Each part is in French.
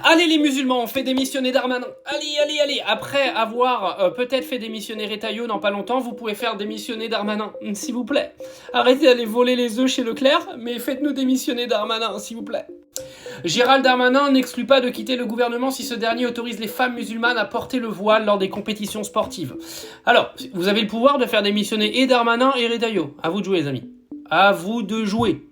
Allez les musulmans, on fait démissionner Darmanin. Allez, allez, allez. Après avoir peut-être fait démissionner Retailleau dans pas longtemps, vous pouvez faire démissionner Darmanin, s'il vous plaît. Arrêtez d'aller voler les œufs chez Leclerc, mais faites-nous démissionner Darmanin, s'il vous plaît. Gérald Darmanin n'exclut pas de quitter le gouvernement si ce dernier autorise les femmes musulmanes à porter le voile lors des compétitions sportives. Alors, vous avez le pouvoir de faire démissionner et Darmanin et Retailleau. À vous de jouer les amis. À vous de jouer.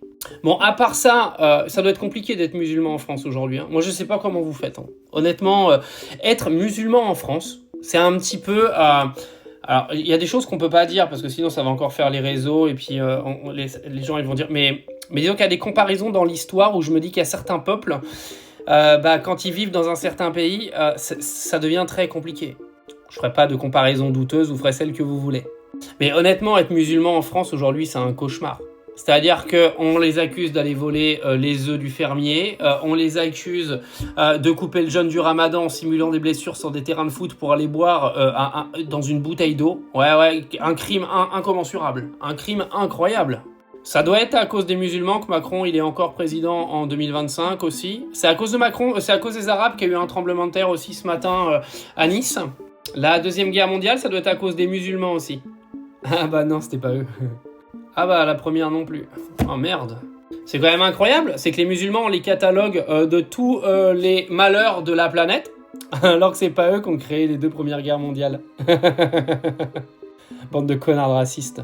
Bon, à part ça, ça doit être compliqué d'être musulman en France aujourd'hui. Hein. Moi, je sais pas comment vous faites. Hein. Honnêtement, être musulman en France, c'est un petit peu... alors, il y a des choses qu'on peut pas dire parce que sinon, ça va encore faire les réseaux et puis les gens ils vont dire... Mais disons qu'il y a des comparaisons dans l'histoire où je me dis qu'il y a certains peuples, quand ils vivent dans un certain pays, ça devient très compliqué. Je ferai pas de comparaison douteuse, vous ferez celle que vous voulez. Mais honnêtement, être musulman en France aujourd'hui, c'est un cauchemar. C'est-à-dire qu'on les accuse d'aller voler les œufs du fermier, on les accuse de couper le jeûne du ramadan en simulant des blessures sur des terrains de foot pour aller boire dans une bouteille d'eau. Ouais, un crime incommensurable, un crime incroyable. Ça doit être à cause des musulmans que Macron il est encore président en 2025 aussi. C'est à cause de Macron, c'est à cause des Arabes qu'il y a eu un tremblement de terre aussi ce matin à Nice. La Deuxième Guerre mondiale, ça doit être à cause des musulmans aussi. Ah bah non, c'était pas eux. Ah bah la première non plus. Oh merde. C'est quand même incroyable, c'est que les musulmans on les catalogue de tous les malheurs de la planète, alors que c'est pas eux qui ont créé les 2 premières guerres mondiales. Bande de connards racistes.